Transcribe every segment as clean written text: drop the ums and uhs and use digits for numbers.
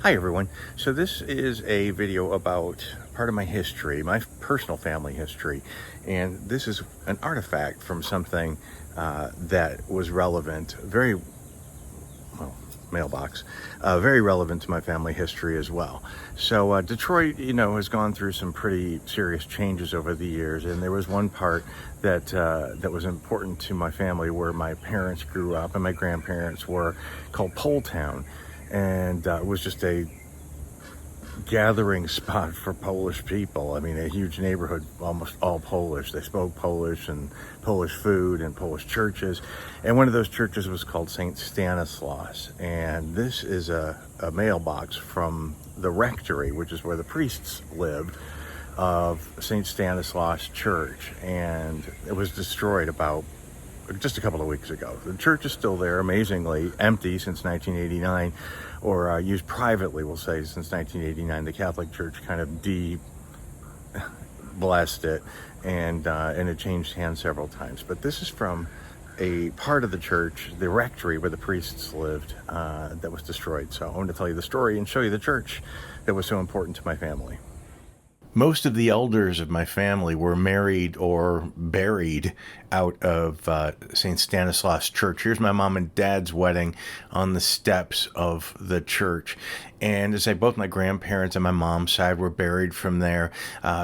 Hi everyone. So this is a video about part of my history, my personal family history, and this is an artifact from something that was relevant, mailbox, very relevant to my family history as well. So Detroit, has gone through some pretty serious changes over the years, and there was one part that was important to my family where my parents grew up and my grandparents were, called POLETOWN. And it was just a gathering spot for Polish people. I mean, a huge neighborhood, almost all Polish. They spoke Polish and Polish food and Polish churches. And one of those churches was called St. Stanislaus. And this is a mailbox from the rectory, which is where the priests lived, of St. Stanislaus Church. And it was destroyed about just a couple of weeks ago. The church is still there, amazingly, empty since 1989, or used privately, we'll say, since 1989. The Catholic Church kind of blessed it, and it changed hands several times. But this is from a part of the church, the rectory where the priests lived, that was destroyed. So I wanted to tell you the story and show you the church that was so important to my family. Most of the elders of my family were married or buried out of St. Stanislaus Church. Here's my mom and dad's wedding on the steps of the church. And as I say, both my grandparents and my mom's side were buried from there.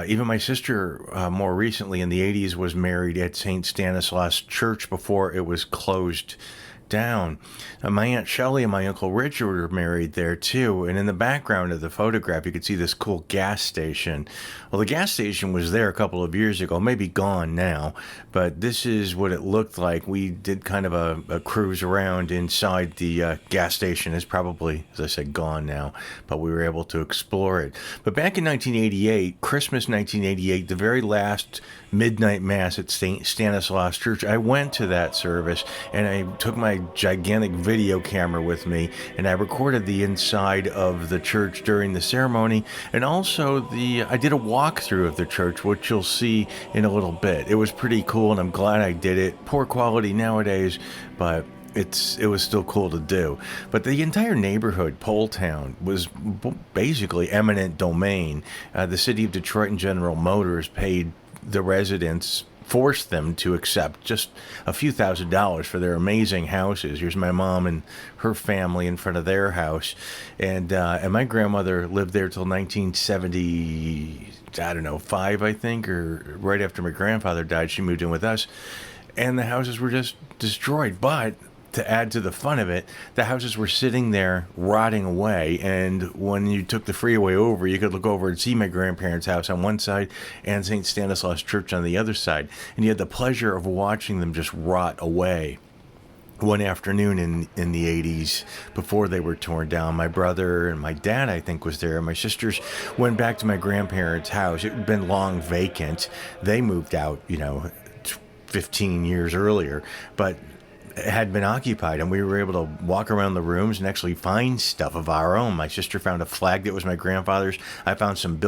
Even my sister, more recently in the 80s, was married at St. Stanislaus Church before it was closed down. My Aunt Shelley and my Uncle Richard were married there too, and in the background of the photograph you could see this cool gas station. Well, the gas station was there a couple of years ago, maybe gone now, but this is what it looked like. We did kind of a cruise around inside the gas station. It's probably, as I said, gone now, but we were able to explore it. But back in 1988, Christmas 1988, the very last midnight mass at St. Stanislaus Church, I went to that service and I took my gigantic video camera with me and I recorded the inside of the church during the ceremony, and also I did a walkthrough of the church, which you'll see in a little bit. It was pretty cool and I'm glad I did it. Poor quality nowadays, but it was still cool to do. But the entire neighborhood, POLETOWN, was basically eminent domain. The city of Detroit and General Motors paid the residents, forced them to accept just a few $1,000s for their amazing houses. Here's my mom and her family in front of their house, and my grandmother lived there till 1970, I don't know, 5, I think, or right after my grandfather died. She moved in with us, and the houses were just destroyed. But to add to the fun of it, the houses were sitting there rotting away, and when you took the freeway over, you could look over and see my grandparents' house on one side and St. Stanislaus Church on the other side, and you had the pleasure of watching them just rot away. One afternoon in the 80s, before they were torn down, my brother and my dad, I think, was there. My sisters went back to my grandparents' house. It had been long vacant. They moved out, 15 years earlier, but had been occupied, and we were able to walk around the rooms and actually find stuff of our own. My sister found a flag that was my grandfather's. I found some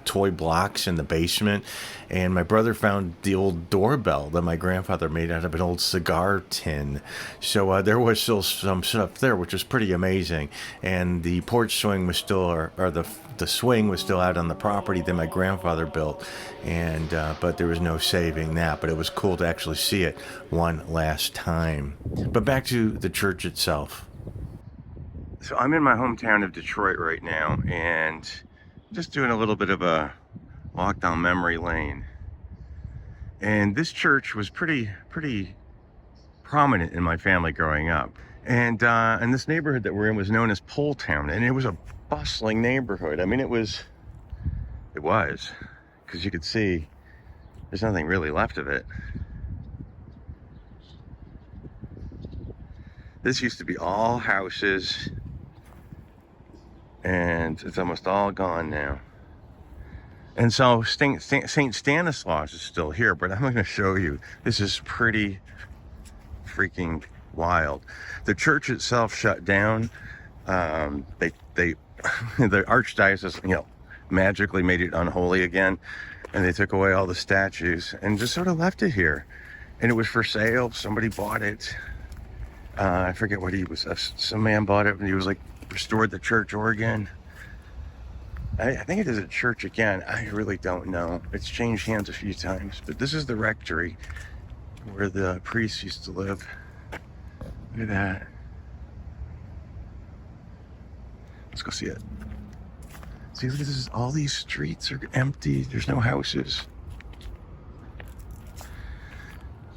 toy blocks in the basement, and my brother found the old doorbell that my grandfather made out of an old cigar tin. So there was still some stuff there, which was pretty amazing. And the porch swing was still, or the swing was still out on the property that my grandfather built, and but there was no saving that. But it was cool to actually see it one last time. But back to the church itself. So I'm in my hometown of Detroit right now, and just doing a little bit of a walk down memory lane. And this church was pretty prominent in my family growing up. And this neighborhood that we're in was known as POLETOWN, and it was a bustling neighborhood. I mean, it was, because you could see there's nothing really left of it. This used to be all houses, and it's almost all gone now. And so St. Stanislaus is still here, but I'm going to show you. This is pretty freaking wild. The church itself shut down. The archdiocese, magically made it unholy again, and they took away all the statues and just sort of left it here. And it was for sale. Somebody bought it. I forget what he was. Some man bought it, and he was like restored the church, Oregon. I think it is a church again. I really don't know. It's changed hands a few times, but this is the rectory where the priests used to live. Look at that. Let's go see it. See, look at this. All these streets are empty. There's no houses.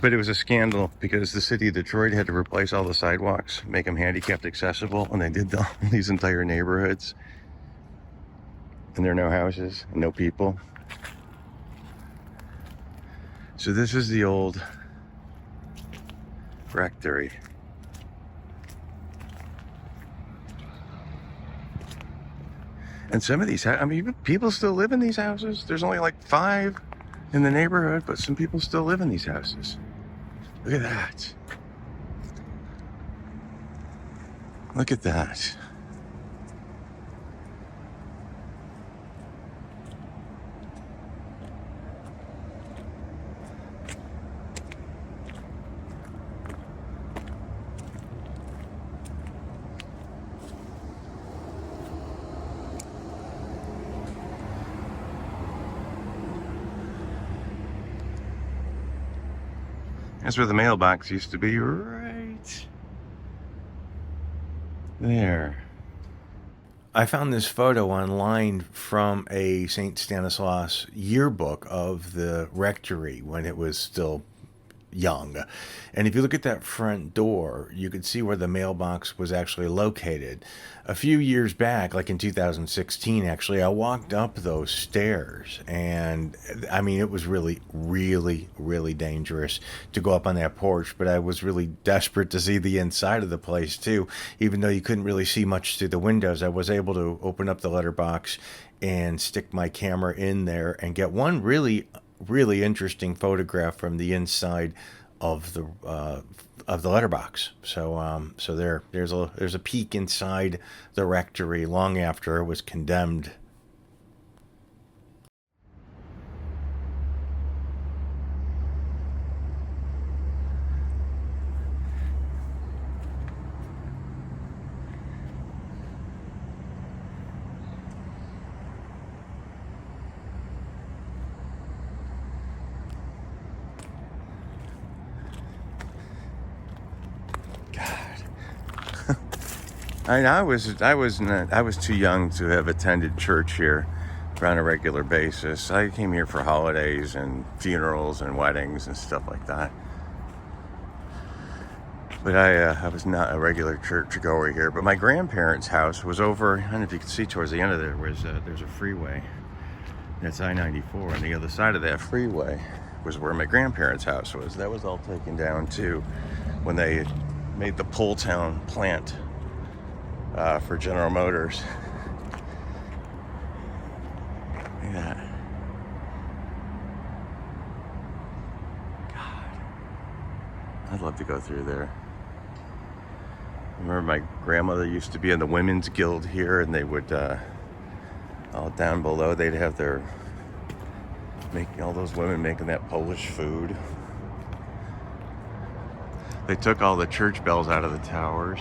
But it was a scandal because the city of Detroit had to replace all the sidewalks, make them handicapped accessible, and they did these entire neighborhoods. And there are no houses, no people. So this is the old rectory. And some of these, I mean, people still live in these houses. There's only like 5 in the neighborhood, but some people still live in these houses. Look at that. Look at that. That's where the mailbox used to be, right there. I found this photo online from a St. Stanislaus yearbook of the rectory when it was still young. And if you look at that front door, you could see where the mailbox was actually located. A few years back, like in 2016, actually, I walked up those stairs, and I mean, it was really, really, really dangerous to go up on that porch, but I was really desperate to see the inside of the place too. Even though you couldn't really see much through the windows, I was able to open up the letterbox and stick my camera in there and get one really interesting photograph from the inside of the letterbox. So there's a peek inside the rectory long after it was condemned. I was too young to have attended church here on a regular basis. I came here for holidays and funerals and weddings and stuff like that. But I was not a regular church goer here. But my grandparents' house was over. I don't know if you can see towards the end of there. There's a freeway. That's I-94. On the other side of that freeway was where my grandparents' house was. That was all taken down too when they made the POLETOWN plant for General Motors. Look at that. God, I'd love to go through there. I remember my grandmother used to be in the Women's Guild here, and they would, all down below, they'd have all those women making that Polish food. They took all the church bells out of the towers.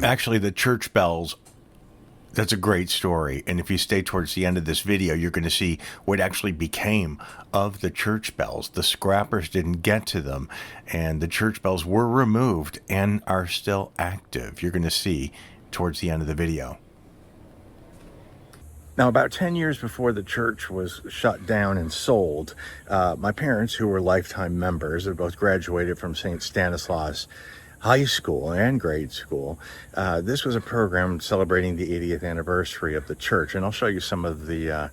Actually, the church bells, that's a great story. And if you stay towards the end of this video, you're going to see what actually became of the church bells. The scrappers didn't get to them, and the church bells were removed and are still active. You're going to see towards the end of the video. Now, about 10 years before the church was shut down and sold, my parents, who were lifetime members, they both graduated from St. Stanislaus High School and grade school. This was a program celebrating the 80th anniversary of the church, and I'll show you some of the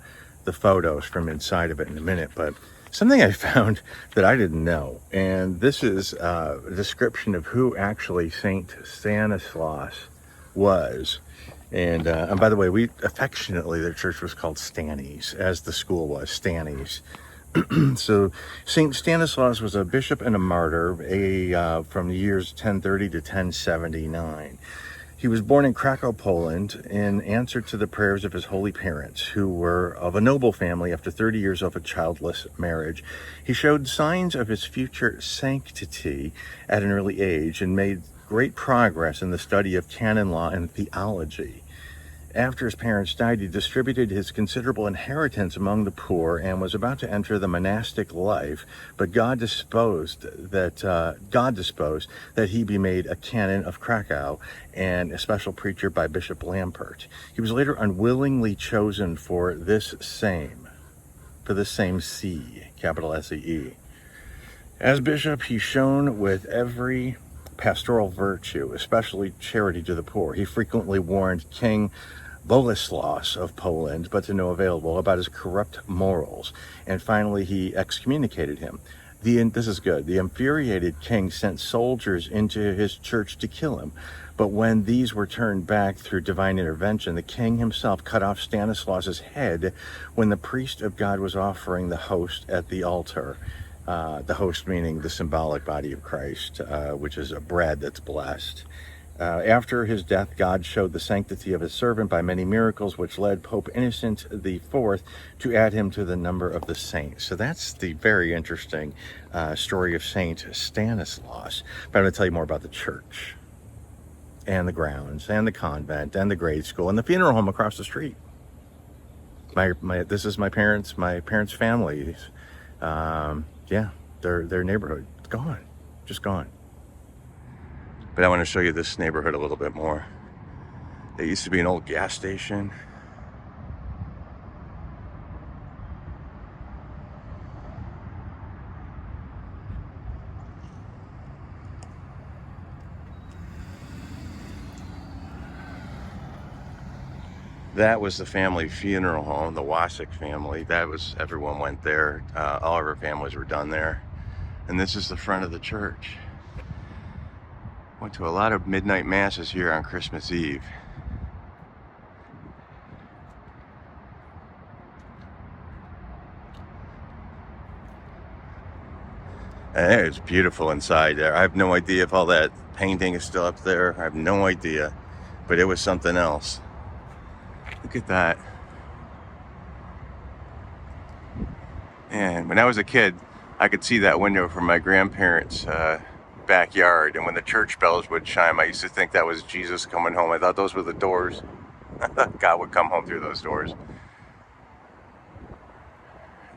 photos from inside of it in a minute. But something I found that I didn't know, and this is a description of who actually St. Stanislaus was. And by the way, affectionately, their church was called Stanny's, as the school was, Stanny's. So St. Stanislaus was a bishop and a martyr from the years 1030 to 1079. He was born in Krakow, Poland, in answer to the prayers of his holy parents, who were of a noble family after 30 years of a childless marriage. He showed signs of his future sanctity at an early age and made great progress in the study of canon law and theology. After his parents died, he distributed his considerable inheritance among the poor and was about to enter the monastic life, but God disposed that he be made a canon of Krakow and a special preacher by Bishop Lampert. He was later unwillingly chosen for this same see, capital S-E-E. As bishop, he shone with every pastoral virtue, especially charity to the poor. He frequently warned King Boleslaus of Poland, but to no avail, about his corrupt morals. And finally, he excommunicated him. This is good. The infuriated king sent soldiers into his church to kill him. But when these were turned back through divine intervention, the king himself cut off Stanislaus's head when the priest of God was offering the host at the altar. The host meaning the symbolic body of Christ, which is a bread that's blessed. After his death, God showed the sanctity of his servant by many miracles, which led Pope Innocent IV to add him to the number of the saints. So that's the very interesting story of Saint Stanislaus. But I'm going to tell you more about the church and the grounds and the convent and the grade school and the funeral home across the street. This is my parents' family. Their neighborhood. It's gone. Just gone. But I want to show you this neighborhood a little bit more. There used to be an old gas station. That was the family funeral home, the Wasik family. Everyone went there. All of our families were done there. And this is the front of the church. Went to a lot of midnight masses here on Christmas Eve. And it's beautiful inside there. I have no idea if all that painting is still up there. I have no idea. But it was something else. Look at that. And when I was a kid, I could see that window from my grandparents' backyard, and when the church bells would chime, I used to think that was Jesus coming home. I thought those were the doors. I thought God would come home through those doors.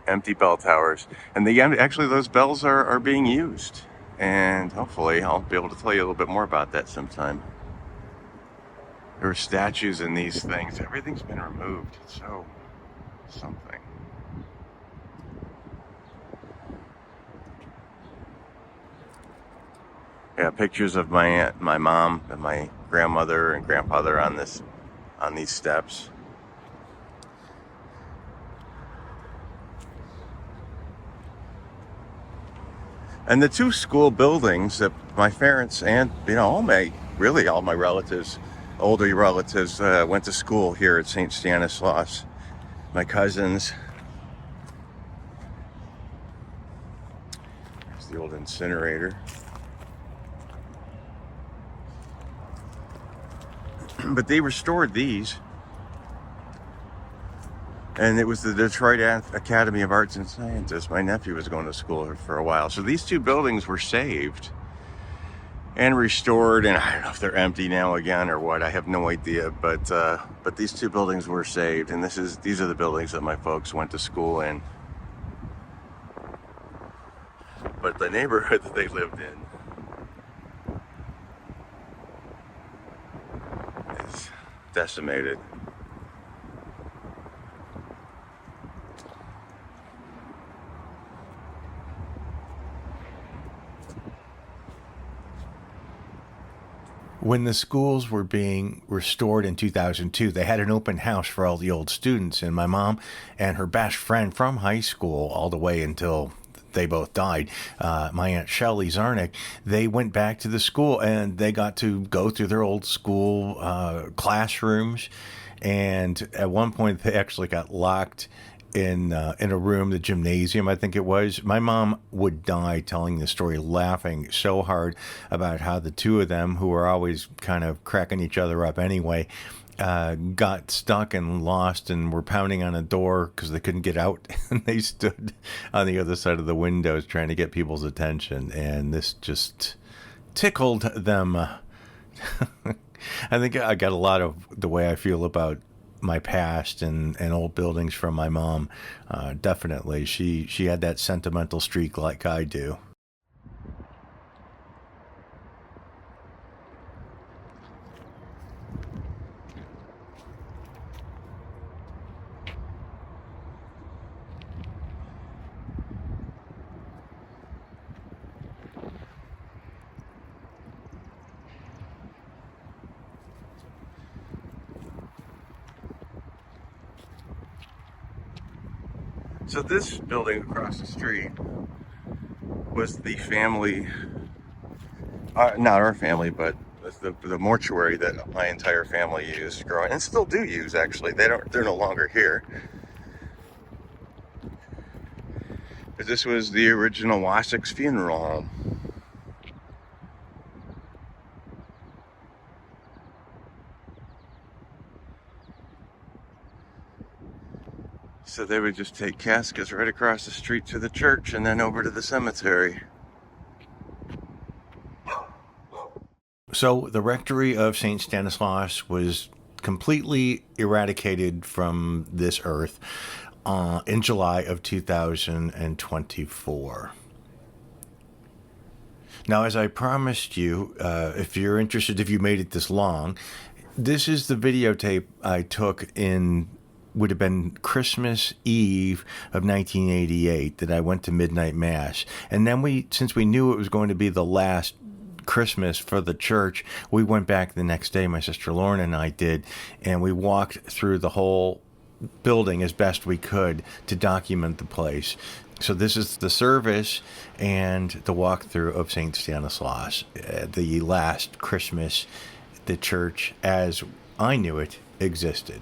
Empty bell towers, and actually those bells are being used, and hopefully I'll be able to tell you a little bit more about that sometime. There are statues in these things. Everything's been removed. It's so something. Yeah, pictures of my aunt, my mom, and my grandmother and grandfather on these steps. And the two school buildings that my parents and all my relatives, older relatives, went to school here at St. Stanislaus. My cousins. There's the old incinerator. But they restored these, and it was the Detroit Academy of Arts and Sciences. My nephew was going to school for a while, so these two buildings were saved and restored, and I don't know if they're empty now again or what. I have no idea, but these two buildings were saved, and these are the buildings that my folks went to school in. But the neighborhood that they lived in is decimated. When the schools were being restored in 2002, they had an open house for all the old students, and my mom and her best friend from high school all the way until they both died, my Aunt Shelley Zarnick, they went back to the school and they got to go through their old school classrooms. And at one point they actually got locked in a room, the gymnasium, I think it was. My mom would die telling this story, laughing so hard about how the two of them, who were always kind of cracking each other up anyway, got stuck and lost and were pounding on a door because they couldn't get out. And they stood on the other side of the windows trying to get people's attention. And this just tickled them. I think I got a lot of the way I feel about my past and old buildings from my mom. Definitely. She had that sentimental streak like I do. So this building across the street was the family, not our family, but the mortuary that my entire family used growing, and still do use actually. They're no longer here. But this was the original Wasic's funeral home. So they would just take caskets right across the street to the church and then over to the cemetery. So the rectory of St. Stanislaus was completely eradicated from this earth in July of 2024. Now, as I promised you, if you're interested, if you made it this long, this is the videotape I took would have been Christmas Eve of 1988 that I went to midnight mass. And then since we knew it was going to be the last Christmas for the church, we went back the next day, my sister Lauren and I did, and we walked through the whole building as best we could to document the place. So this is the service and the walkthrough of St. Stanislaus, the last Christmas the church as I knew it existed.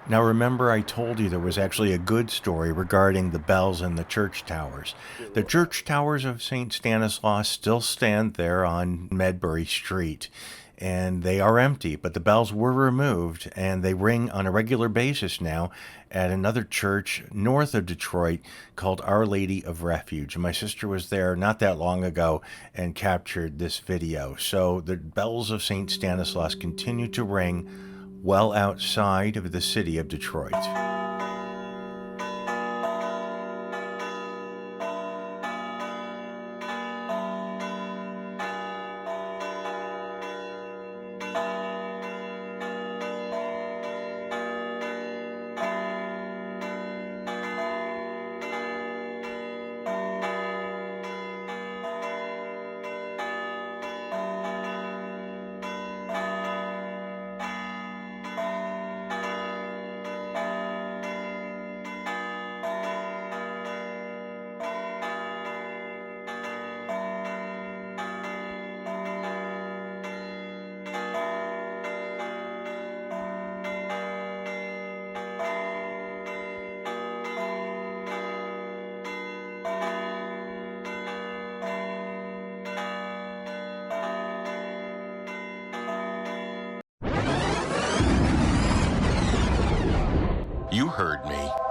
Now remember I told you there was actually a good story regarding the bells in the church towers. The church towers of St. Stanislaus still stand there on Medbury Street, and they are empty, but the bells were removed and they ring on a regular basis now at another church north of Detroit called Our Lady of Refuge. And my sister was there not that long ago and captured this video. So the bells of St. Stanislaus continue to ring well outside of the city of Detroit. You heard me.